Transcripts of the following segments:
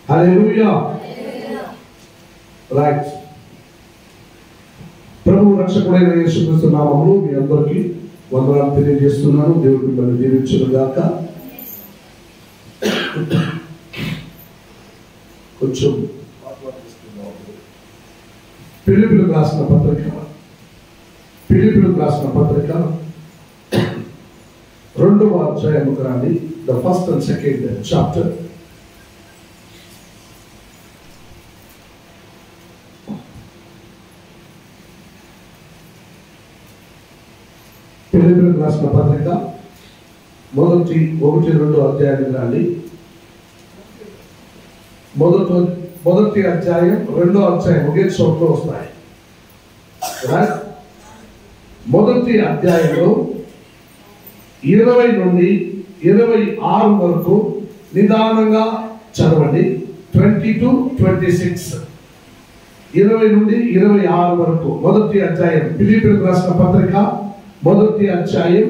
హల్లెలూయా. Right. ప్రభు రక్షకుడైన యేసుక్రీస్తు నామములో మీ అందరికీ వందనాలు తెలియజేస్తున్నాను. దేవుడు మిమ్మల్ని దీవించును గాక. కొంచెం ఫిలిప్పీయులకు రాసిన పత్రిక 2వ అధ్యాయము కానీ the first and second chapter. ఫిలిప్పీయులకు రాసిన పత్రిక 1-2 అధ్యాయాలు కానీ మొదటి అధ్యాయం 2వ అధ్యాయం ఒకే చోట్లో వస్తాయి. మొదటి అధ్యాయంలో 20 నుండి 26 వరకు నిదానంగా చదవండి. 20-26 20 నుండి 26 వరకు మొదటి అధ్యాయం ఫిలిప్పీయులకు రాసిన పత్రిక మొదటి అధ్యాయం.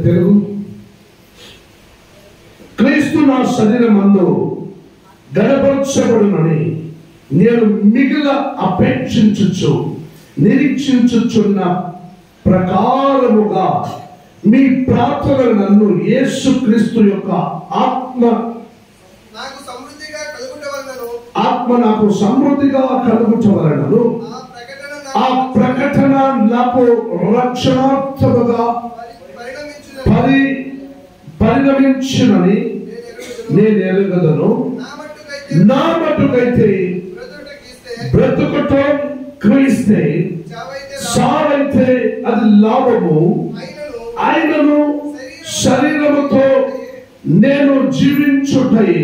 తెలుగు. క్రీస్తు నా శరీరమందు గణపరచబడునని నేను మిగిల అపేక్షించుచు నిరీక్షించుచున్న ప్రకారముగా మీ ప్రార్థనలు నన్ను యేసుక్రీస్తు యొక్క ఆత్మ నాకు సమృద్ధిగా కలుగుటవలనను ఆ ప్రకటన నాకు రక్షణార్థముగా పరిణమించునని నేను ఎరుగదను. నా మట్టుకైతే బ్రతుకటం క్రీస్తే, సావైతే అది లాభము. ఆయనను శరీరముతో నేను జీవించుటై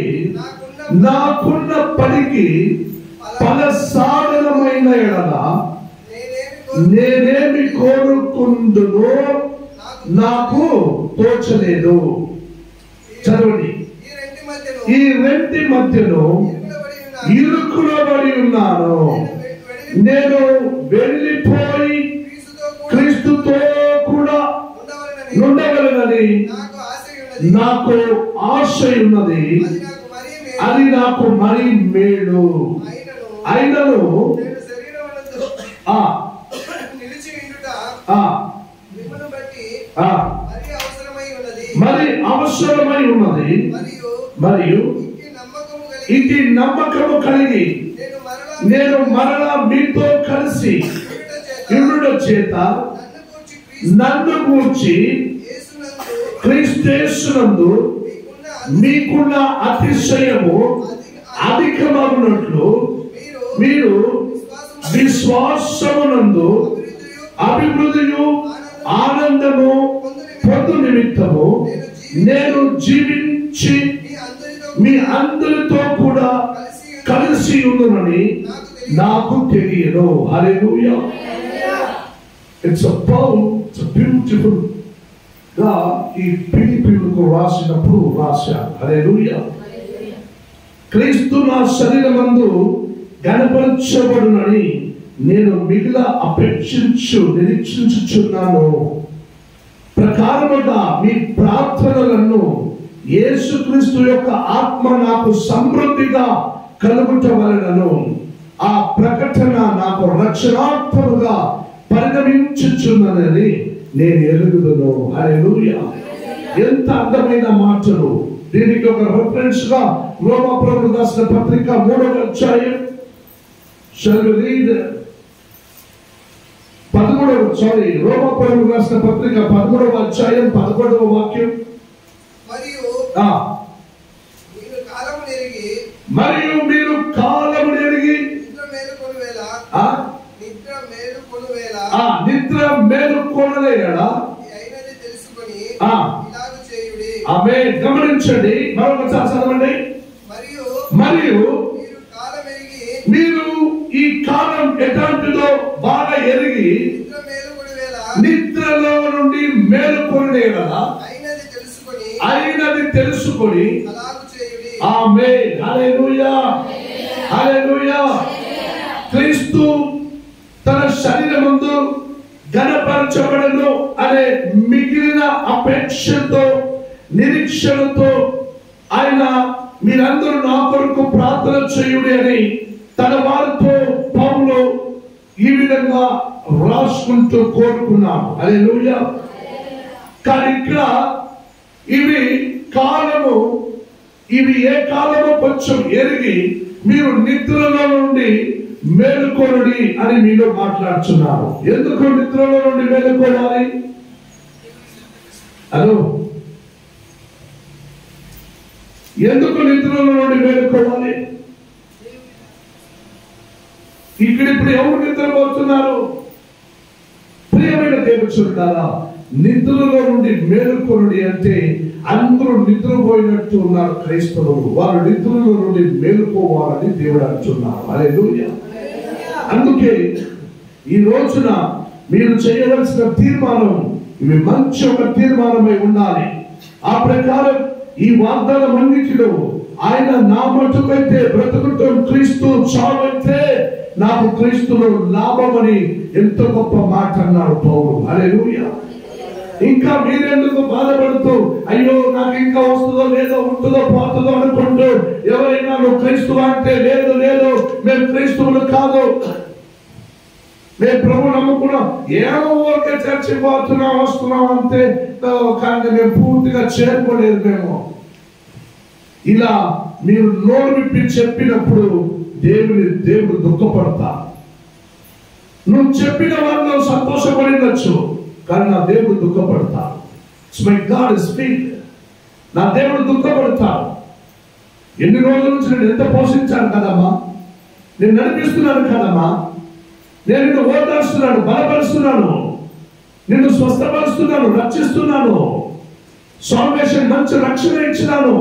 నాకున్న పనికి ఫలసాధనమైన ఎడల నేనేమి కోరుకుందునో నాకు తోచలేదు. చదవండి. ఈ రెంటి మధ్యలో ఇరుకులబడి ఉన్నాను. నేను వెళ్ళిపోయి క్రీస్తుతో కూడా ఉండగలనని నాకు ఆశ ఉన్నది. అది నాకు మరీ మేలు. అయినను మరి అవసరమై ఉన్నది. మరియు ఇది నమ్మకము కలిగి నేను మరలా మీతో కలిసి ఉండుట చేత నన్ను గూర్చి క్రీస్తునందు మీకున్న అతిశయము అధికమగునట్లు మీరు విశ్వాసమునందు అభివృద్ధియు ఆనందము పొందు నిమిత్తము నేను జీవించి మీ అందరితో కూడా కలిసి ఉండునని నాకు తెలియదు. హల్లెలూయా. It's a beautiful గా ఈ ఫిలిప్పీయులకు రాసినప్పుడు రాశారు. హల్లెలూయా. క్రీస్తు నా శరీరమందు గణపరచబడునని నేను మిగిల నిరీక్షించుచున్నాను. ప్రకారముగా మీ ప్రార్థనలను యేసుక్రీస్తు యొక్క ఆత్మ నాకు సమృద్ధిగా కలుగుట వలనను ఆ ప్రకటన నాకు రక్షణార్థముగా పరిణమించుచున్నదని నేను ఎరుగుదును. హల్లెలూయా. ఎంత అందమైన మాటలు. దీనికి ఒక రెఫరెన్స్ గా రోమాపౌలు రాసిన పత్రిక 3వ అధ్యాయం రోమాపౌలు రాసిన పత్రిక 13వ అధ్యాయం 11వ వాక్యం. మరియు మీరు కాలము నెరిగి నిద్ర మేలుకొనలేడా? ఆమేన్. గమనించండి, మరొకసారి చదవండి. మరియు మీరు ఈ కాలం ఎలాంటిదో బాగా ఎరిగి నిద్రలో నుండి మేలుకొనలేడా? అయినది తెలుసుకొని. ఆమేన్. హల్లెలూయా, హల్లెలూయా. క్రీస్తు తన శరీరమందు ఘనపరచబడను అనే మిగిలిన అపేక్షతో నిరీక్షణతో ఆయన మీరందరూ నా కొరకు ప్రార్థన చేయుడి అని తన వారితో పౌలు ఈ విధంగా రాసుకుంటూ కోరుకున్నాము. హల్లెలూయా. కానీ ఇక్కడ ఇవి కాలము, ఇవి ఏ కాలమో కొంచెం ఎరిగి మీరు నిద్రలో నుండి మేలుకోనుడి అని మీలో మాట్లాడుతున్నారు. ఎందుకు నిద్రలో నుండి మేలుకోవాలి? హలో, ఎందుకు నిద్రలో నుండి మేలుకోవాలి? ఇప్పుడు ఎవరు నిద్రపోతున్నారు? ప్రియమైన దేవుచున్నారా, నిద్రలో నుండి మేలుకొనుడి అంటే అందరూ నిద్రపోయినట్టు ఉన్నారు క్రైస్తవులు. వారు నిద్రలో నుండి మేలుకోవాలని దేవుడు అంటున్నారు. హల్లెలూయా. అందుకే ఈ రోజున మీరు చేయవలసిన తీర్మానం, ఇవి మంచి ఒక తీర్మానమై ఉండాలి. ఆ ప్రకారం ఈ వాగ్దానం అన్నిటిలో ఆయన నా మటుకైతే బ్రతుకుటం క్రీస్తు, చావైతే నాకు క్రీస్తులో లాభమని ఎంత గొప్ప మాట అన్నాడు పౌలు. హల్లెలూయా. ఇంకా మీరెందుకు బాధపడుతూ అయ్యో నాకు ఇంకా వస్తుందో లేదో, ఉంటుందో పోతుందో అనుకుంటూ ఎవరైనా నువ్వు క్రీస్తు అంటే లేదు లేదు మేము క్రీస్తువులు కాదు, మేము ప్రభు నమ్ముకున్నాం, ఏమో ఊరికే చర్చి పోతున్నాం వస్తున్నాం అంతే, కానీ మేము పూర్తిగా చేరుకోలేదు మేము, ఇలా మీరు నోరు విప్పి చెప్పినప్పుడు దేవుడు దుఃఖపడతారు. నువ్వు చెప్పిన వాళ్ళు సంతోషపడినచ్చు, కానీ నా దేవుడు దుఃఖపడతాడు. నా దేవుడు దుఃఖపడతాడు. ఎన్ని రోజుల నుంచి నేను ఎంత పోషించాను కదమ్మా, నేను నడిపిస్తున్నాను కదమ్మా, నేను నిన్ను ఓదార్స్తున్నాను, బలపరుస్తున్నాను, నిన్ను స్వస్థపరుస్తున్నాను, రక్షిస్తున్నాను, సాల్వేషన్ మంచి రక్షణ ఇచ్చినాను.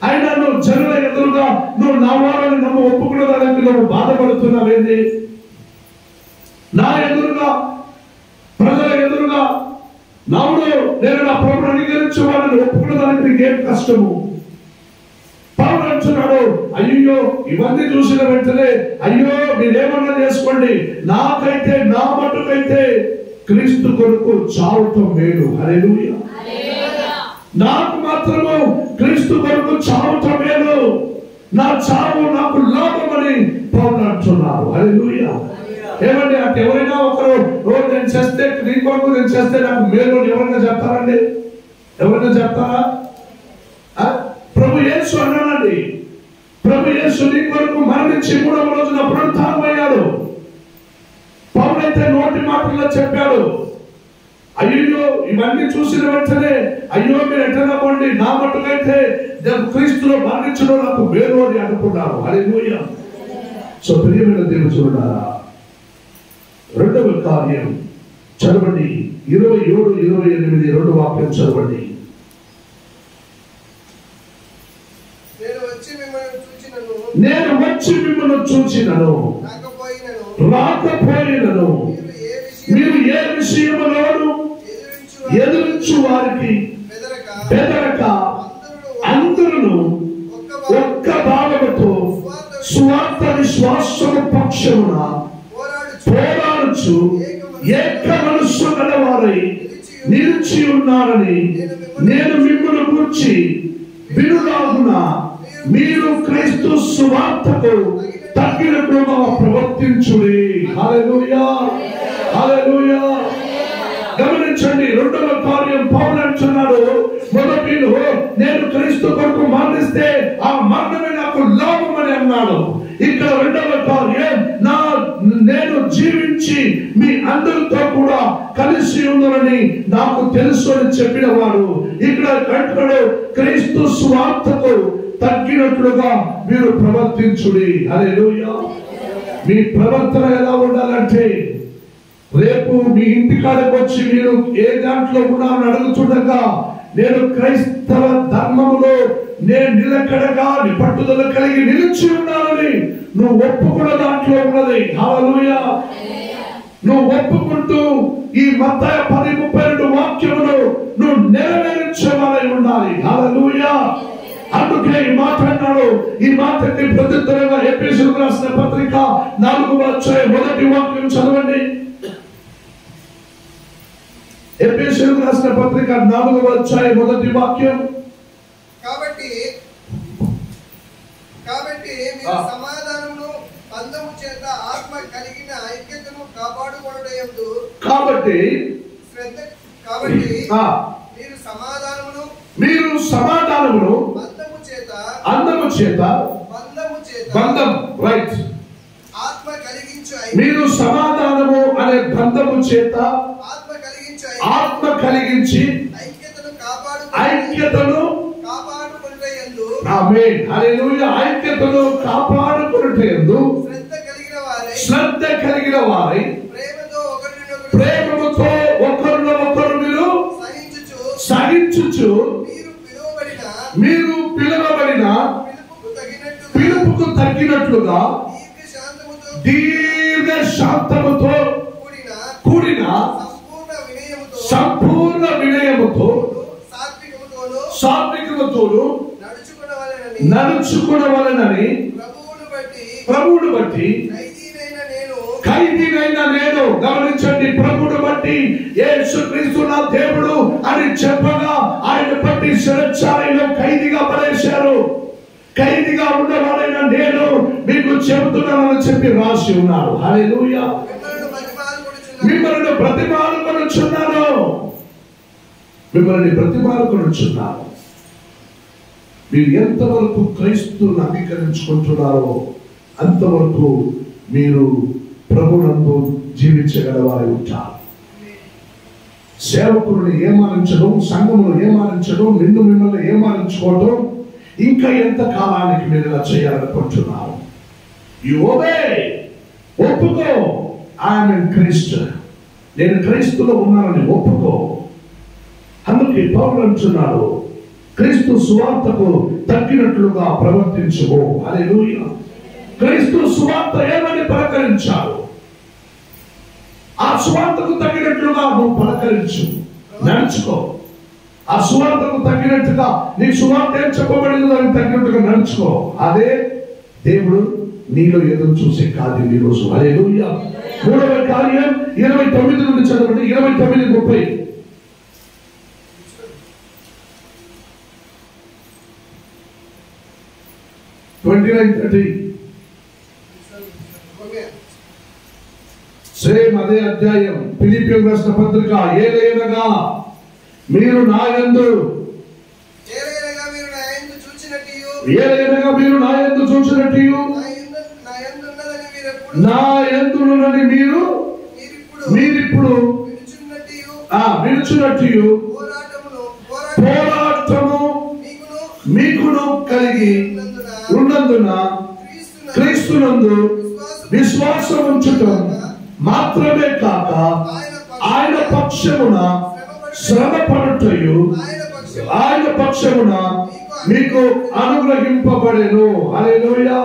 అయినా నువ్వు జనుల ఎదురుగా నువ్వు నా వాళ్ళని నమ్ము ఒప్పుకున్నదానికి నువ్వు బాధపడుతున్నావేంది? నా ఎదురుగా ప్రజల ఎదురుగా నవ్వుడు నేను నా ప్రభుని అంగీకరించే వాళ్ళని ఒప్పుకున్నదానికి నీకేం కష్టము? పౌలు అంటున్నాడు, అయ్యో ఇవన్నీ చూసిన వెంటనే అయ్యో మీరేమన్నా చేసుకోండి, నాకైతే నా మటుకైతే క్రీస్తు కొరకు చావటం మేలు. హల్లెలూయా. నాకు మాత్రము క్రీస్తు కొరకు చావటం మేలు, నా చావు నాకు లాభమని పౌలు అంటున్నారు. హల్లెలూయా. ఏమండి అంటే ఎవరైనా ఒకరు రోజు నేను చేస్తే నీ కొరకు నేను చేస్తే నాకు మేలు ఎవరైనా చెప్తారండి? ఎవరైనా చెప్తారా? ప్రభు యేసు అన్నానండి, ప్రభు యేసు నీ కొరకు మరణించి 3వ రోజున పునరుత్థానమయ్యాడు. పౌలైతే నోటి మాటల్లో చెప్పాడు, అయ్యో ఇవన్నీ చూసిన వెంటనే అయ్యో మీరు ఎట్లా పోండి, నా మట్టుకైతే క్రీస్తులో మరణించడం నాకు మేలు అని అనుకున్నారు. హల్లెలూయా. సో ప్రియమైన దేవుడు చూడారా, 2వ కార్యం చదవండి, 27, 28 2 వాక్యం చదవండి. నేను వచ్చి మిమ్మల్ని చూచినను రాకపోయినను మీరు ఏ విషయములోను ఎదురించు వారికి బెదరక అందరూ ఒక్క భావముతో స్వార్థ విశ్వాసము పక్షమున పోరాడుచు ఏక మనస్సు గలవారై నిలిచి ఉన్నారని నేను మిమ్మల్ని గురించి వినులాగున మీరు క్రీస్తు సువార్తకు తగినట్లుగా ప్రవర్తించుడి. హల్లెలూయా, హల్లెలూయా. గమనించండి, రెండవ కార్యం పౌలు అంటున్నాడు, మొదటిలో నేను క్రీస్తు కొరకు మరణిస్తే ఆ మరణమే నాకు లాభం అని అన్నాడు. ఇక్కడ రెండవ కార్యం, నేను జీవించి మీ అందరితో కూడా కలిసి ఉందని నాకు తెలుసు అని చెప్పిన వాడు ఇక్కడ అంటున్నాడు, క్రీస్తు స్వార్థకు తగ్గినట్లుగా మీరు ప్రవర్తించుడి. హల్లెలూయా. మీ ప్రవర్తన ఎలా ఉండాలంటే, రేపు మీ ఇంటికాడకు వచ్చి మీరు ఏ దాంట్లో ఉన్నామని అడుగుతుండగా, నేను క్రైస్తవ ధర్మములో నేను నిలకడగా పట్టుదల కలిగి నిలిచి ఉన్నానని నువ్వు ఒప్పుకున్న దాంట్లో ఉన్నది. హల్లెలూయా. నువ్వు ఒప్పుకుంటూ ఈ మత్తయి 10:32 వాక్యమును నువ్వు నెరవేర్చేవారై ఉండాలి. హల్లెలూయా. అందుకే ఈ మాట అన్నాడు. ఈ మాటకి ప్రత్యుత్తరంగా ఎఫెసీయులకు రాసిన పత్రిక 4వ అధ్యాయం 1వ వాక్యం చదవండి. ఎఫెసీయులకు రాసిన పత్రిక 4వ అధ్యాయం 1వ వాక్యం. కాబట్టి మీరు సమాధానమును బంధము చేత ఆత్మ కలిగిన ఐక్యతను కాపాడుకొనుటయందు మీరు సమాధానమును అందము చేత బంధం, రైట్, ఆత్మ కలిగించు, మీరు సమాధానము అనే బంధము చేత ఆత్మ కలిగించి ఐక్యతను కాపాడుకొనుటయందు, ఆమేన్, హల్లెలూయా, ఐక్యతను కాపాడుకొనుటయందు శ్రద్ధ కలిగిన వారై ప్రేమతో ఒకరినొకరు మీరు సహించుచు మీరు పిలువబడిన పిలుపుకు తగినట్లుగా దీర్ఘ శాంతముతో కూడిన సంపూర్ణ వినయముతో సాత్వికముతోను నడుచుకొనవలెనని ప్రభువును బట్టి ఖైదీనైన నేను, గమనించండి, ప్రభువును బట్టి యేసుక్రీస్తు నా దేవుడు అని చెప్పగా ఆయన బట్టి శిరచ్ఛాయలో ఖైదీగా పడేశారు. ఖైదీగా ఉన్నవాడైన నేను మీకు చెబుతున్నానని చెప్పి రాసి ఉన్నాడు. హల్లెలూయా. మిమ్మల్ని ప్రతిమానుకొనుచున్నాను, మీరు ఎంతవరకు క్రైస్తువును అంగీకరించుకుంటున్నారో అంతవరకు మీరు ప్రభునందు జీవించగలవారై ఉంటారు. సేవకులను ఏమానించడం, సంఘమును ఏమానించడం, మిమ్మల్ని ఏమానించుకోవడం ఇంకా ఎంత కాలానికి మీరు ఇలా చేయాలనుకుంటున్నారు? యు ఒబే, ఒప్పుకో. ఐఎమ్ ఇన్ క్రైస్ట్, నేను క్రీస్తులో ఉన్నానని ఒప్పుకో. అందుకే పౌలు అంటున్నాడు, క్రీస్తు సువార్తకు తగ్గినట్లుగా ప్రవర్తించుకో. హల్లెలూయా. క్రీస్తు సువార్త ఏమని పలకరించాడు, ఆ సువార్తకు తగినట్లుగా నువ్వు పలకరించు, నడుచుకో. ఆ సువార్తకు తగినట్టుగా నీ సువార్త ఏం చెప్పబడిందో దానికి తగినట్టుగా నడుచుకో. అదే దేవుడు నీలో ఎదురు చూసే కార్యం ఈరోజు. హల్లెలూయా. మూడవ కార్యం 29 నుండి చదవండి. 29:30. సేమ్ అదే అధ్యాయం, ఫిలిప్పీయులకు రాసిన పత్రిక. ఏలయనగా మీరు నా యందు చూచినట్టు నా యందున్నదని మీరిప్పుడు వినుచున్నట్టు పోరాటము మీకును కలిగి ఉన్నందున క్రీస్తునందు విశ్వాసం ఉంచటం మాత్రమే కాక ఆయన పక్షమున శ్రమపడుటయు ఆయన పక్షమున మీకు అనుగ్రహింపబడెను. హల్లెలూయా.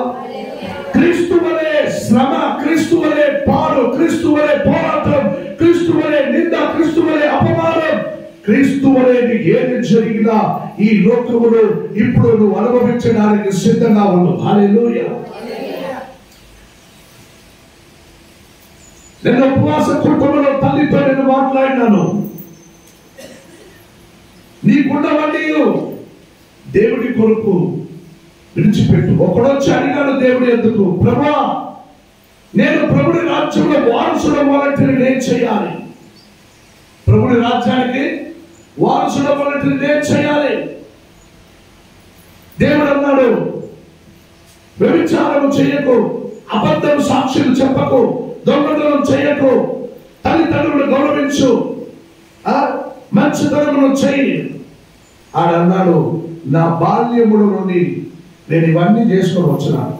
క్రీస్తు వలె శ్రమ, క్రీస్తు వలె పాడు, క్రీస్తు వలె పోరాటం, క్రీస్తు వలె నింద, క్రీస్తు వలె అపమానం, క్రీస్తు వలె నీకు ఏది జరిగినా ఈ లోకములో ఇప్పుడు నువ్వు అనుభవించడానికి సిద్ధంగా ఉన్నావు. హల్లెలూయా. నేను ఉపవాస కుటుంబంలో తల్లితో నేను మాట్లాడినాను. నీకున్నవన్నీ దేవుడి కొరకు విడిచిపెట్టు. ఒకడొచ్చి అడిగాడు దేవుడు ఎందుకు, ప్రభువా నేను ప్రభుడి రాజ్యంలో వారసుడవ్వాలంటే నేను చేయాలి, ప్రభుడి రాజ్యానికి వారసుడవ్వాలంటే నేను చేయాలి. దేవుడు అన్నాడు, వ్యభిచారము చేయకు, అబద్ధం సాక్షులు చెప్పకు, దొంగతనం చేయకు, తల్లిదండ్రులను గౌరవించు, మంచితనమును చెయ్యి. ఆడన్నాడు, నా బాల్యముడు నుండి నేను ఇవన్నీ చేసుకొని వచ్చినాను,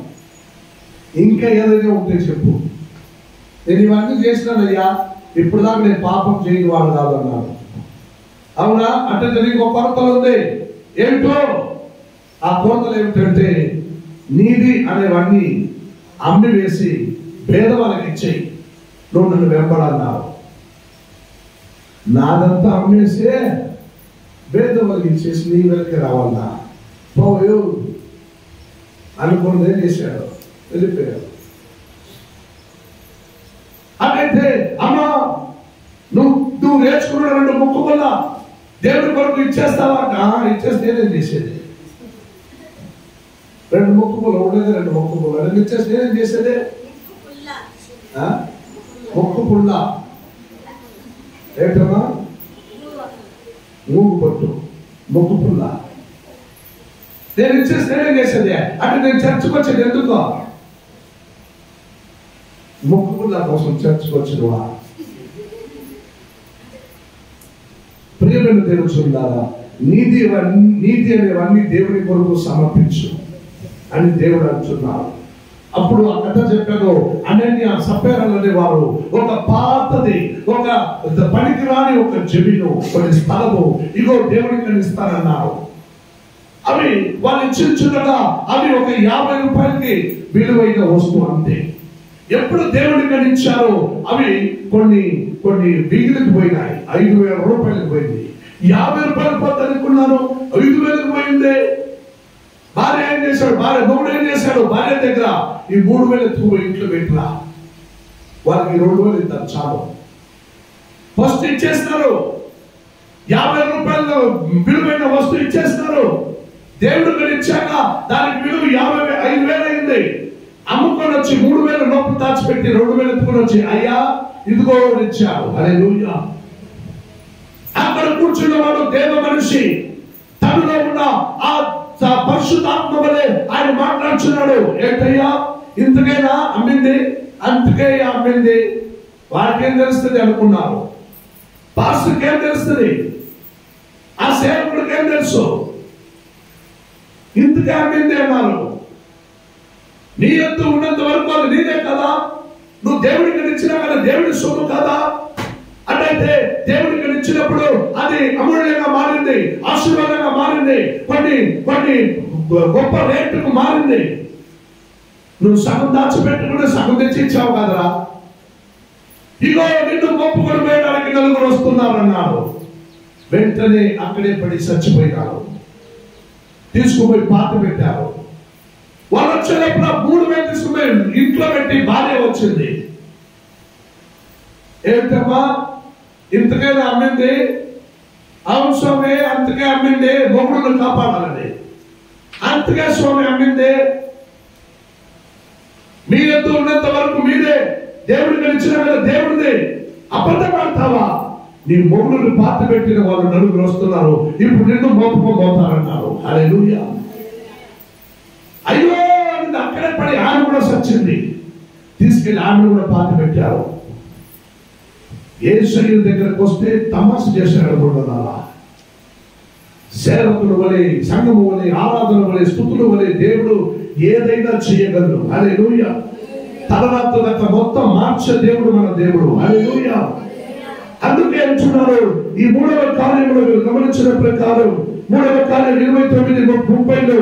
ఇంకా ఏదైనా ఉంటే చెప్పు, నేను ఇవన్నీ చేసినానయ్యా, ఇప్పుడు దాకా నేను పాపం చేయని వాడు కాదు అన్నాడు. అవునా? అంటే నీకు ఒక కొరతలు ఉంది. ఏమిటో ఆ కొరతలు ఏమిటంటే, నీది అనేవన్నీ అమ్మి వేసి పేదవాళ్ళకి ఇచ్చేయి, నువ్వు నన్ను వెంబడన్నావు. నాదంతా అమ్మేసే పేదవాళ్ళకి ఇచ్చేసి నీ వెనక్కి రావాలన్నా పోయు అనుకున్నదే చేశాడు, వెళ్ళిపోయాడు. అదైతే అమ్మా నువ్వు నేర్చుకున్న 2 ముక్కుబుల్ల దేవుడి కొరకు ఇచ్చేస్తావా? ఇచ్చేస్తే నేనేం చేసేది? 2 ముక్కుబుల్ల ఉండేది, 2 ముక్కుబుల్ల ఇచ్చేస్తే నేనేం చేసేది? ముక్కు పుల్ల ఏంటమ్మా? మూగు పట్టు, ముక్కు పుల్ల నేను ఇచ్చేస్తే నేనేం చేసేది? అంటే నేను చర్చకు వచ్చేది ఎందుకో? ముక్కు పుల్ల కోసం చర్చకు వచ్చినవా? ప్రియమైన దేవుడు చూడాలా, నీతి అనేవన్నీ దేవుని కొరకు సమర్పించు అని దేవుడు అంటున్నాడు. అప్పుడు ఆ కథ చెప్పాను, అనన్య సప్పేరాలు అనేవారు ఒక పాతది, ఒక పనికిరాని ఒక జమీను, కొన్ని స్థలము ఇగో దేవుడికి ఇస్తారన్నారు. అవి వాళ్ళు ఇచ్చించుగా అవి ఒక 50 రూపాయలకి విలువైన వస్తువు అంతే. ఎప్పుడు దేవుడికి ఇచ్చారో అవి కొన్ని బిగిలికి పోయినాయి. 5,000 రూపాయలకు పోయింది. 50 రూపాయలు పోతే అనుకున్నాను, 5,000కి పోయింది. భార్య ఏం చేశాడు? మొగుడు ఏం చేశాడు? భార్య దగ్గర ఈ 3,000 ఎత్తుకు ఇంట్లో పెట్టినా వాళ్ళకి 2,000 ఇస్తారు చాలు. ఫస్ట్ ఇచ్చేస్తారు, 50 రూపాయలు విలువైన వస్తువు ఇచ్చేస్తారు. దేవుడు ఇచ్చాక దానికి విలువ 5,000 అయింది. అమ్ముకొని వచ్చి 3,000 లోపల దాచిపెట్టి 2,000 ఎత్తుకొని వచ్చి అయ్యా ఇదిగో ఇచ్చాడు. హల్లెలూయా. అక్కడ కూర్చున్నవాడు దేవ మనిషి, తనలో ఉన్న ఆ పరిశుద్ధాత్మ వలె ఆయన మాట్లాడుతున్నాడు. ఏంటయ్యా ఇంతకైనా అమ్మింది, అంతకే అమ్మింది, వాడికేం తెలుస్తుంది అనుకున్నారు. పాస్టర్కి ఏం తెలుస్తుంది? ఆ సేవకుడికి ఏం తెలుసు? ఇంతకే అమ్మింది అన్నారు. నీ ఎత్తు ఉన్నంత వరకు అది నీదే కదా, నువ్వు దేవుడికి ఇచ్చినా కదా దేవుడి సొమ్ము కదా. అటైతే దేవుడికి ఇచ్చినప్పుడు అది అమూల్యంగా మారింది, ఆశీర్వాదంగా మారింది, కొన్ని గొప్ప రేటుకు మారింది. నువ్వు సగం దాచిపెట్టుకుంటే సగం తెచ్చి ఇచ్చావు కదరా. ఇగో నిన్ను గొప్పకొని పోయడానికి 4 వస్తున్నారన్నారు. వెంటనే అక్కడే పడి చచ్చిపోయినారు. తీసుకుపోయి పాత పెట్టారు. వాళ్ళు వచ్చేటప్పుడు 3,000 తీసుకుపోయి ఇంట్లో పెట్టి భార్య వచ్చింది. ఏంటమ్మా ఇంతకైనా అమ్మింది? అవును స్వామి, అంతకే అమ్మింది, మొగుడును కాపాడాలని. అంతకే స్వామి అమ్మింది, మీ ఎత్తు ఉన్నంత వరకు మీదే, దేవుడికి ఇచ్చిన కదా దేవుడిది. అబద్ధం ఆడతావా? నీ మొగుడును పాత పెట్టిన వాళ్ళు 4 వస్తున్నారు, ఇప్పుడు నిన్ను మోపుకోబోతారన్నారు. హల్లెలూయా. అయ్యో అని అక్కడే పడి ఆమె కూడా సచ్చింది. తీసుకెళ్లి ఆమెను కూడా పాత పెట్టారు. యేసయ్య దగ్గరకు వస్తే తమాష చేశాడు. సేవకుల వలె, సంఘము వలె, ఆరాధన వలె, స్తుతుల వలె దేవుడు ఏదైనా చేయగలడు. హల్లెలూయా. తర్వాత మొత్తం మార్చే దేవుడు మన దేవుడు. హల్లెలూయా. అందుకే అంటున్నారు ఈ 3వ కార్యములు గమనించిన ప్రకారం 3వ కార్యం 29:30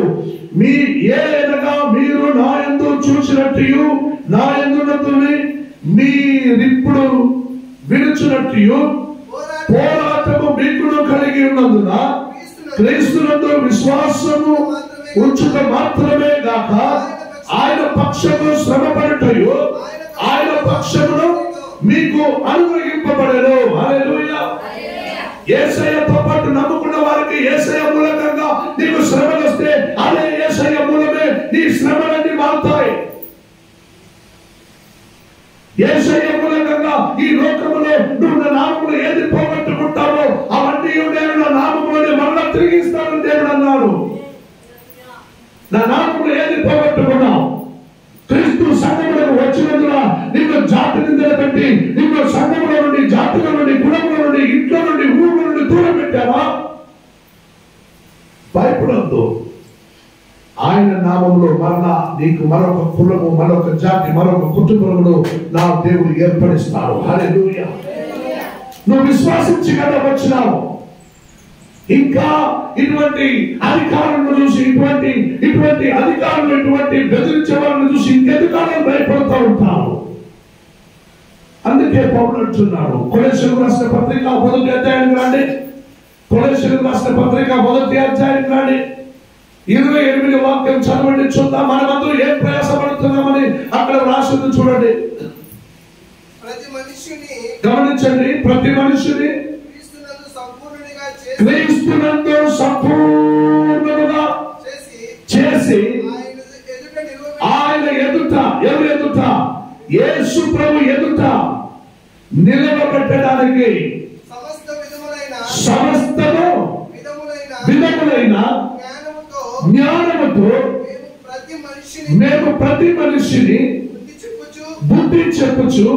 మీ ఏదైనా మీరు నా యందు చూసినట్టు నా యందున్నట్టుని మీరిప్పుడు వినుచున్నట్టు పోరాటము మీకును కలిగి ఉన్నందున క్రీస్తునందు విశ్వాసము ఉంచుట మాత్రమే గాక ఆయన పక్షము శ్రమపడుటయు ఆయన పక్షమును మీకు అనుగ్రహింపబడెను. హల్లెలూయా. యేసయ్యతో పాటు నమ్ముకున్న వారికి యేసయ్య మూలకంగా నీకు శ్రమలు నీ శ్రమలన్నీ మారుతాయి. యేసయ్య మూలంగా ఈ లోకములో నువ్వు నా నామములో ఏది పోగొట్టుకుంటావో అవన్నీ నేను నా నామములోనే మరలా తిరిగిస్తానని దేవుడు అన్నాడు. నా నామములో ఏది పోగొట్టుకున్నావు? క్రీస్తు సంఘములకు వచ్చినందున నిన్ను జాతి నిలబెట్టి నిన్ను సంఘములో నుండి, జాతుల నుండి, కులముల నుండి, ఇంట్లో నుండి, ఊరు నుండి దూరం పెట్టావా? భయపడద్దు. ఆయన నామములో మరలా నీకు మరొక కులము, మరొక జాతి, మరొక కుటుంబమును నా దేవుడు ఏర్పడిస్తాడు. హల్లెలూయా. నువ్వు విశ్వాసించి కదా వచ్చినావు. ఇంకా ఇటువంటి అధికారులను చూసి, ఇటువంటి అధికారులు, ఇటువంటి బెదిరించే వాళ్ళని చూసి ఇంకెందుకాలం భయపడుతూ ఉంటాను. అందుకే పౌలు అంటున్నాడు, కొలస్సీయులకు రాసిన పత్రిక 1వ అధ్యాయం రండి. కొలస్సీయులకు రాసిన పత్రిక 1వ అధ్యాయం రండి. 28వ వాక్యం చదవండి, చూద్దాం. మనమందరూ ఏం ప్రయాసపడుతున్నామని అక్కడ రాసింది చూడండి. గమనించండి, ప్రతి మనిషిని క్రీస్తునందు సంపూర్ణముగా చేసి ఆయన ఎదుట, ఎవరి ఎదుట? యేసు ప్రభు ఎదుట నిలవబెట్టడానికి సమస్తము విధములైన జ్ఞానముతో మేము ప్రతి మనిషిని బుద్ధి చెప్పుచు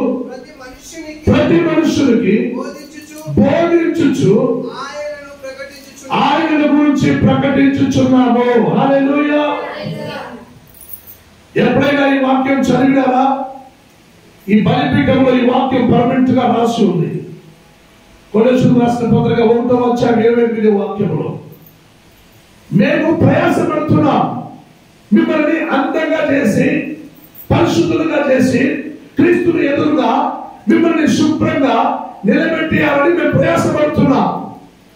ప్రతి మనుషునికి బోధించుచు ఆయన గురించి ప్రకటించుచున్నాము. హల్లెలూయా. ఎప్పుడైనా ఈ వాక్యం చదివినారా? ఈ బలిపీఠంలో ఈ వాక్యం పర్మనెంట్ గా రాసి ఉంది. కొలస్సీయులకు రాసిన పత్రిక 1వ అధ్యాయం 28వ వాక్యంలో మేము ప్రయాసపడుతున్నాం, మిమ్మల్ని అందంగా చేసి, పరిశుద్ధులుగా చేసి, క్రీస్తుని ఎదురుగా మిమ్మల్ని శుభ్రంగా నిలబెట్టాలని మేము ప్రయాసపడుతున్నాం.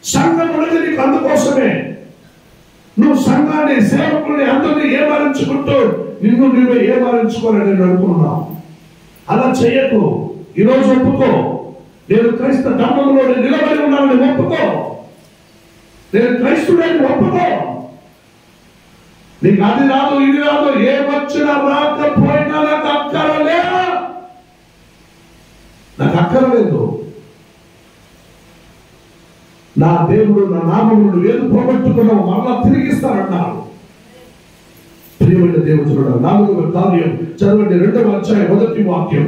సంఘం ఉన్నది నీకు అందుకోసమే. నువ్వు సంఘాన్ని, సేవకుల్ని అందరినీ ఏమారించుకుంటూ నిన్ను నువ్వే ఏమారించుకోవాలని నేను అనుకున్నావు. అలా చెయ్యకు. ఈరోజు ఒప్పుకో, నేను క్రైస్తవ ధర్మంలో నిలబడి ఉన్నానని ఒప్పుకో. నేను క్రైస్తుడని ఒప్పుకో. నీకు అది రాదు, ఇది రాదు, ఏమొచ్చినా రాకపోయినా నాకు అక్కరలే, నాకు అక్కరలేదు. నా దేవుడు నా నామమును ఏది పోగొట్టుకున్నావు మరలా తిరిగిస్తానన్నాడు. ప్రియమైన దేవుడు, 4వ కార్యం చదవండి. 2వ అధ్యాయం 1వ వాక్యం,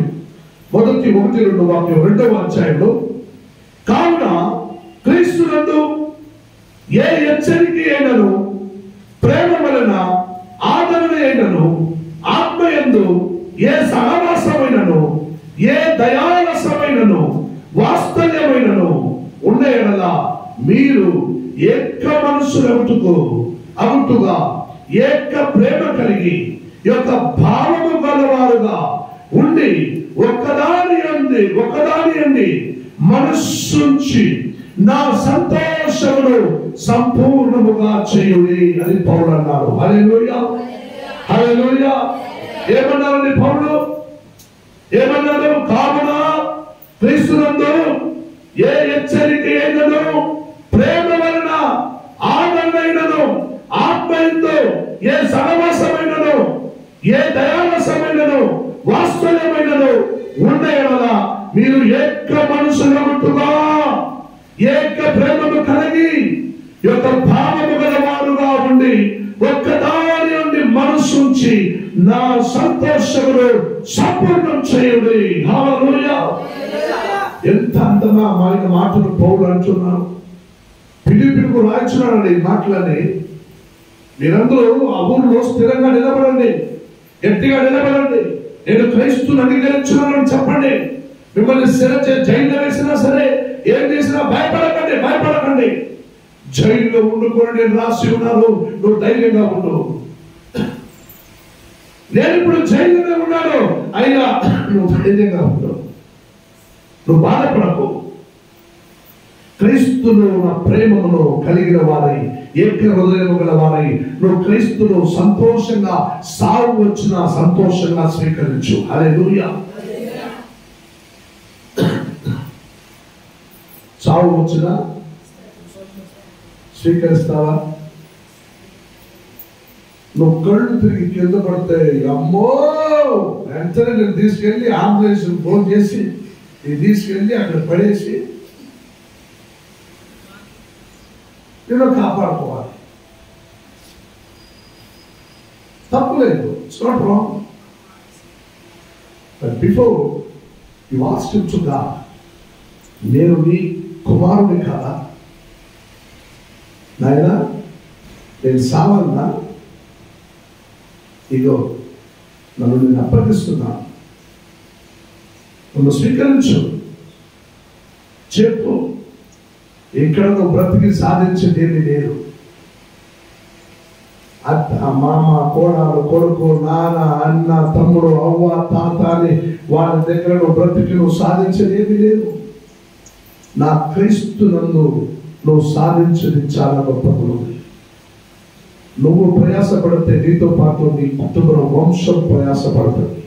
1:1-2 వాక్యం 2వ అధ్యాయంలో, కావున క్రీస్తునందు ఏ హెచ్చరిక అయినను, ప్రేమ వలన ఆదరణ అయినను, ఆత్మయందు ఏ సహవాసమైనను, ఏ దయారసమైనను, వాత్సల్యమైనను ఉన్న ఎడల మీరు ఏక మనసులవుతుగా ఏక ప్రేమ కలిగి యొక్క భావము గలవారుగా ఉండి ఒకదాని అండి మనస్సుంచి నా సంతోషమును సంపూర్ణముగా చేయుడి అని పౌలు అన్నారు. హల్లెలూయా, హల్లెలూయా. ఏమన్నారండి పౌలు? ఏమన్నాడు? కావున క్రీస్తునందు ఏ హెచ్చరిక అయినను, ప్రేమ వలన ఆదరణైనను, ఆత్మయందు ఏ సహవాసమైనను, ఏ దయారసమైనను, వాత్సల్యమైనను ఉన్న ఎడల మీరు ఏక మనసులగుట్టుగా ఏక ప్రేమను కలిగి యొక్క భావము గలవారుగా ఉండి ఒక్కదాని నుండి మనస్సుంచి నా సంతోషమును సంపూర్ణం చేయుడి. హల్లెలూయా. ఎంత అందమైన మాటలు పౌలు అంటున్నాడు. ఫిలిప్పీయులకు రాయించున్నాడండి ఈ మాటలని. మీరందరూ ఆ ఊరిలో స్థిరంగా నిలబడండి, గట్టిగా నిలబడండి. నేను క్రైస్తువుని అంగీకరించున్నానని చెప్పండి. మిమ్మల్ని జైల్లో వేసినా సరే, ఏం చేసినా భయపడకండి. జైల్లో ఉండుకొని నేను రాసి ఉన్నాను, నువ్వు ధైర్యంగా ఉండు. నేను ఇప్పుడు జైల్లోనే ఉన్నాను, అయినా నువ్వు ధైర్యంగా ఉండు, నువ్వు బాధపడకు. క్రీస్తును నా ప్రేమను కలిగిన వారై, ఏక హృదయము గల వారై నువ్వు క్రీస్తును సంతోషంగా, సావు వచ్చినా సంతోషంగా స్వీకరించు. హల్లెలూయా. సావు వచ్చినా స్వీకరిస్తావా? నువ్వు కళ్ళు తిరిగి కింద పడితే అమ్మో వెంటనే నేను తీసుకెళ్ళి అంబులెన్స్ ఫోన్ చేసి నేను తీసుకెళ్ళి అక్కడ పడేసి నేను కాపాడుకోవాలి. తప్పులేదు, it's not wrong. But before you ask him to God, నేను నీ కుమారుని కాదా నాయనా, నేను సావన్నా, ఇగో నన్ను నేను అప్పగిస్తున్నా, నన్ను స్వీకరించు, చెప్పు. ఇక్కడ నువ్వు బ్రతికి సాధించేదేమీ లేదు. అత్త, మామ, కోడలు, కొడుకు, నాన్న, అన్న, తమ్ముడు, అవ్వ, తాత అని వాళ్ళ దగ్గర నువ్వు బ్రతికి నువ్వు సాధించేదేమీ లేదు. నా క్రీస్తు నందు నువ్వు సాధించేది చాలా గొప్పది. నువ్వు ప్రయాసపడితే నీతో పాటు నీ కుటుంబ వంశం ప్రయాసపడుతుంది.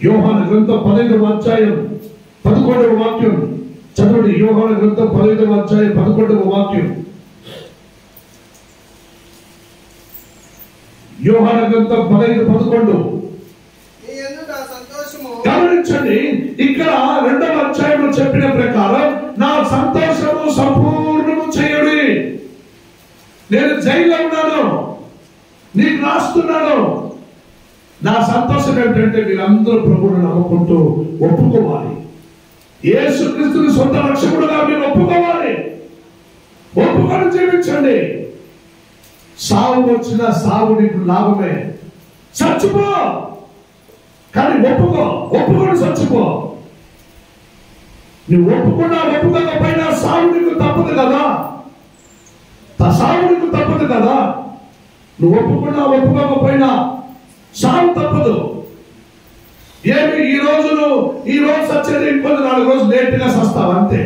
యోహాను గ్రంథం 15వ అధ్యాయం 11వ వాక్యం చదవండి. యోహాను గ్రంథం 15వ అధ్యాయం 11వ వాక్యం. యోహాను గ్రంథం 15:11. గమనించండి, ఇక్కడ 2వ అధ్యాయంలో చెప్పిన ప్రకారం నా సంతోషము సంపూర్ణము చేయుడి. నేను జైల్లో ఉన్నాను, నీకు రాస్తున్నాను. నా సంతోషం ఏంటంటే మీరందరూ ప్రభువుని నమ్ముకుంటూ ఒప్పుకోవాలి. యేసుక్రీస్తుని సొంత రక్షకుడుగా మీరు ఒప్పుకోవాలి. ఒప్పుకొని జీవించండి. సావు వచ్చిన సావు నీకు లాభమే. చచ్చిపో, కానీ ఒప్పుకో. ఒప్పుకొని చచ్చిపో. నువ్వు ఒప్పుకోకపోయినా సావు నీకు తప్పదు కదా. సావు నీకు తప్పదు కదా. నువ్వు ఒప్పుకోకపోయినా సావు తప్పదు. ఏమి ఈ రోజు సచ్చేది ఇంకొంచెం 4 రోజులు లేట్గా సస్తావు అంతే.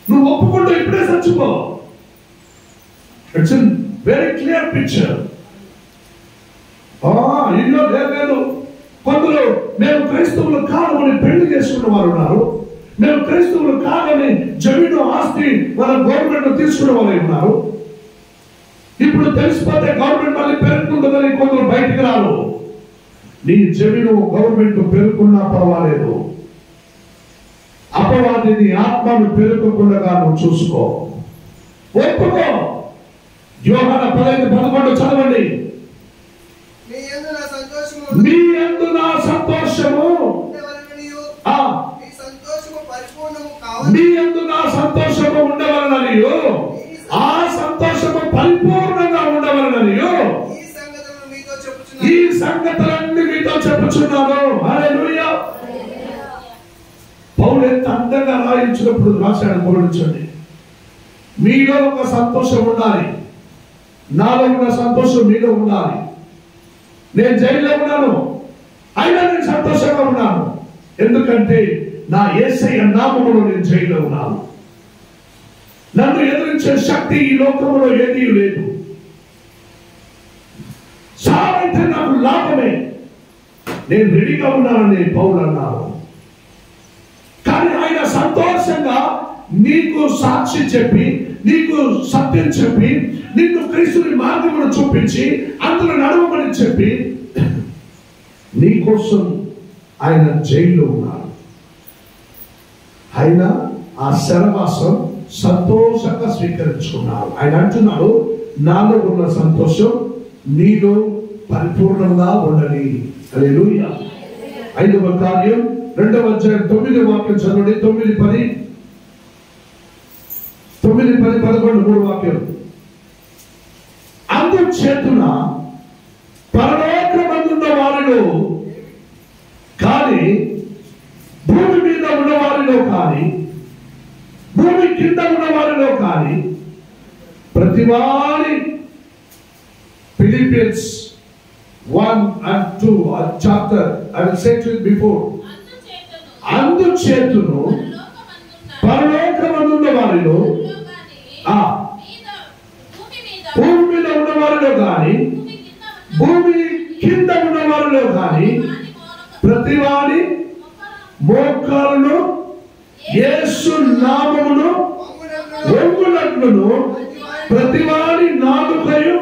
నువ్వు ఒప్పుకుంటూ ఇప్పుడే చచ్చిపో. It's very clear picture. ఇంట్లో లేదు. కొందరు మేము క్రైస్తవులు కాదని పెళ్లి చేసుకున్న వారు ఉన్నారు. మేము క్రైస్తవులు కాదని జమీను ఆస్తి మన గవర్నమెంట్ తీసుకునే వాళ్ళు ఉన్నారు. ఇప్పుడు తెలిసిపోతే గవర్నమెంట్ మళ్ళీ పెరుగుతుంటుందని కొందరు బయటికి రారు. నీ జమీను గవర్నమెంట్ పెరుగుకున్నా పర్వాలేదు, అపవాది నీ ఆత్మను పెరుగుకుండా నువ్వు చూసుకో. ఒప్పుకో. యోహాను 15:11 చదవండి. మీ యందు నా సంతోషము మీ యందు నా సంతోషము ఉండవలననియు ఆ సంతోషము పరిపూర్ణంగా ఉండవలననియు ఈ సంగతులన్నీ మీతో చెప్పుచున్నాను. హల్లెలూయా. పౌలు ఎంత అందంగా రాయించినప్పుడు రాశాడు. గమనించండి, మీలో ఒక సంతోషం ఉండాలి, నాలో ఉన్న సంతోషం మీలో ఉండాలి. నేను జైల్లో ఉన్నాను, అయినా నేను సంతోషంగా ఉన్నాను. ఎందుకంటే నా యేసయ్య నామములో నేను జైల్లో ఉన్నాను. నన్ను ఎదిరించే శక్తి ఈ లోకంలో ఏదీ లేదు. చాలంటే నాకు లాభమే. నేను రెడీగా ఉన్నానని పౌలు అన్నారు. కానీ ఆయన సంతోషంగా నీకు సాక్షి చెప్పి, నీకు సత్యం చెప్పి, నిన్ను క్రీస్తుని మార్గమును చూపించి అందులో నడవమని చెప్పి నీ కోసం ఆయన జైల్లో ఉన్నారు. ఆయన ఆ శరవాసం సంతోషంగా స్వీకరించుకున్నారు. ఆయన అంటున్నాడు, నాలో ఉన్న సంతోషం నీలో పరిపూర్ణంగా ఉండని. హల్లెలూయా. 5వ కార్యం 2వ అధ్యాయం 9వ వాక్యం చదవండి. 9:10 11 3 వాక్యం. అందుచేతున పరలోకమందున్న వారిలో కానీ, భూమి మీద ఉన్న వారిలో కానీ, భూమి కింద ఉన్న వారిలో కానీ ప్రతివారి Philippians 1 and 2 chapter, I will say to you before, అందుచేతును పరలోకమందున్న వారిలో భూమి మీద ఉన్న వారిలో కానీ, భూమి కింద ఉన్న వారిలో కానీ ప్రతివారి మోకాలును యేసు నామమును వంగునట్లును ప్రతివాడి నాలుకయు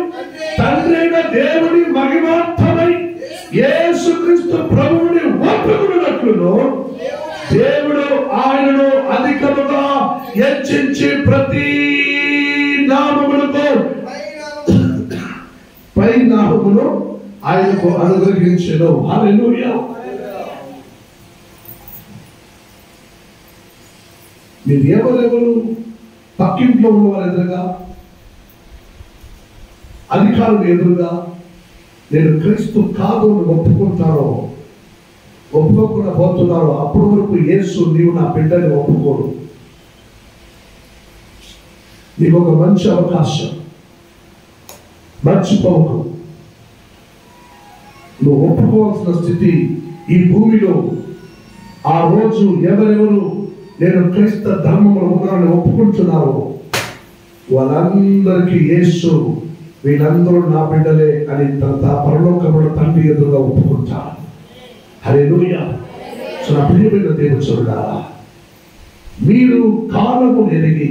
తండ్రి అయిన దేవుని మహిమార్థమై యేసుక్రీస్తు ప్రభువుని ఒప్పుకున్నట్లును దేవుడు ఆయనను అధికముగా హెచ్చించి ప్రతి నామములతో పై నామమును ఆయనకు అనుగ్రహించెను. హల్లెలూయా. మీరు ఎవరెవరు పక్కింట్లో ఉన్నవారు ఎదురుగా, అధికారులు ఎదురుగా నేను క్రీస్తు కాదు అని ఒప్పుకుంటారో, ఒప్పుకోకుండా పోతున్నారో అప్పటి వరకు యేసు నీవు నా బిడ్డని ఒప్పుకోడు. నీకు ఒక మంచి అవకాశం, మర్చిపోకు. నువ్వు ఒప్పుకోవాల్సిన స్థితి ఈ భూమిలో. ఆ రోజు ఎవరెవరు నేను క్రీస్తు ధర్మంలో ఉన్నానని ఒప్పుకుంటున్నారో వాళ్ళందరికీ యేసు వీళ్ళందరూ నా బిడ్డలే అని తన పరలోకములో తండ్రి ఎదురుగా ఒప్పుకుంటారు. హల్లెలూయా. సో నా ప్రియమైన దేవుని చూడాలా, మీరు కాలము ఎరిగి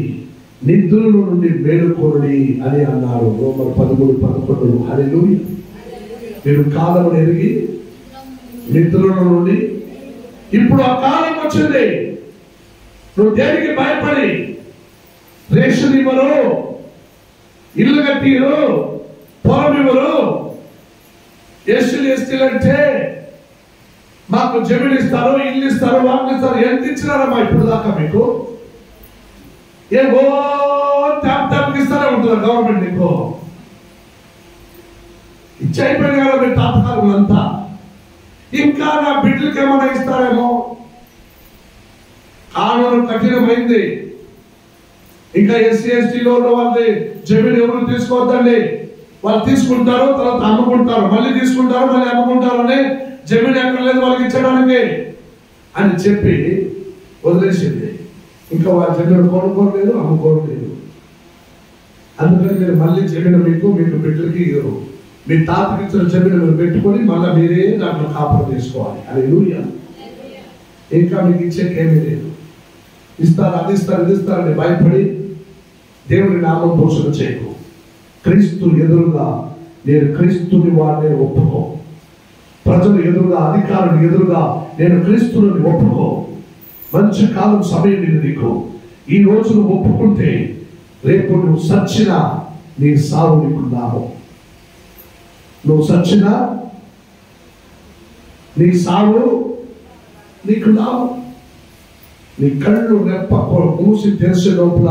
నిద్రలో నుండి మేలుకొనుడి అని అన్నారు రోమర్ 13:11. హల్లెలూయా. మీరు కాలము ఎరిగి నిద్రలో నుండి, ఇప్పుడు ఆ కాలం వచ్చింది. నువ్వు దేనికి భయపడి రేషన్ ఇవ్వరు, ఇల్లు కట్టిరు, పొలం ఇవ్వరు. ఎస్సీలు ఎస్టీలు అంటే మాకు జమీన్ ఇస్తారు, ఇల్లు ఇస్తారు, వాళ్ళు ఇస్తారు. ఎంత ఇచ్చినారమ్మా ఇప్పుడు దాకా మీకు? ఏవో ట్యాప్ ఇస్తానే ఉంటుందా గవర్నమెంట్? నీకు ఇచ్చి అయిపోయింది కదా మీరు తాతకారులంతా. ఇంకా నా బిడ్డలకి ఏమైనా ఇస్తారేమో. కానూరు కఠినమైంది. ఇంకా ఎస్సీ ఎస్టీలో ఉన్న వాళ్ళది జమీన్ ఎవరు తీసుకోవద్దండి. వాళ్ళు తీసుకుంటారు, తర్వాత అమ్ముకుంటారు, మళ్ళీ తీసుకుంటారు, మళ్ళీ అమ్ముకుంటారు అని జమీన్ ఎక్కడ లేదు వాళ్ళకి ఇచ్చడానికి అని చెప్పి వదిలేసింది. ఇంకా వాళ్ళ జమీన్ కొనుక్కోలేదు, అమ్ముకోలేదు. అందుకని మీరు మళ్ళీ జమీన్ మీకు బిడ్డలకి ఇవ్వరు. మీ తాతకి ఇచ్చిన జమీన్ మీరు పెట్టుకొని మళ్ళీ మీరే దాంట్లో కాపురం చేసుకోవాలి. హల్లెలూయా. ఇంకా మీకు ఇచ్చేకేమీ లేదు. ఇస్తారు, అది ఇస్తారు, ఇది ఇస్తారని భయపడి దేవుని నామం పోషణ చేయకు. క్రీస్తు ఎదురుగా నేను క్రీస్తుని వాడిని ఒప్పుకో. ప్రజలు ఎదురుగా, అధికారులు ఎదురుగా నేను క్రీస్తుని ఒప్పుకో. మంచి కాలం సమయం ఇది నీకు. ఈ రోజు నువ్వు ఒప్పుకుంటే రేపు నువ్వు సచ్చినా నీ సావు నీకు లాభం. నువ్వు సచ్చినా నీ సావు నీకు లాభం. నీ కళ్ళు రెప్ప మూసి తెరిసే లోపల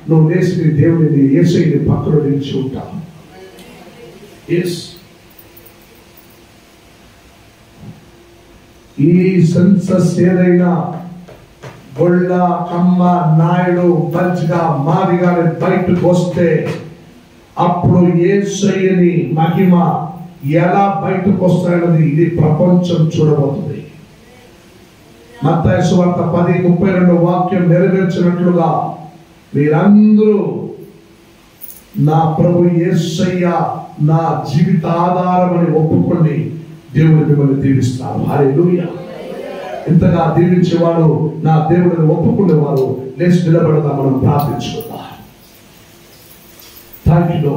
నువ్వు లేచి నీ దేవుని యేసయ్యని పక్కన నిలిచి ఉంటావు. ఈ సెన్సస్ ఏదైనా గొళ్ళ, కమ్మ, నాయుడు, బజ్గా, మాదిగాని బయటకు వస్తే అప్పుడు యేసయ్యని మహిమ ఎలా బయటకు వస్తాయన్నది ఇది ప్రపంచం చూడబోతుంది. మత్తయి సువార్త 10:32 వాక్యం నెరవేర్చినట్లుగా మీరందరూ నా ప్రభు యేసయ్య నా జీవిత ఆధారం అని ఒప్పుకొని దేవుడు మిమ్మల్ని దీవిస్తారు. హల్లెలూయా. ఇంతగా దీవించేవాడు నా దేవుడిని ఒప్పుకునేవారు లేచి నిలబడతా మనం ప్రార్థించుకుందాం. థాంక్యూ.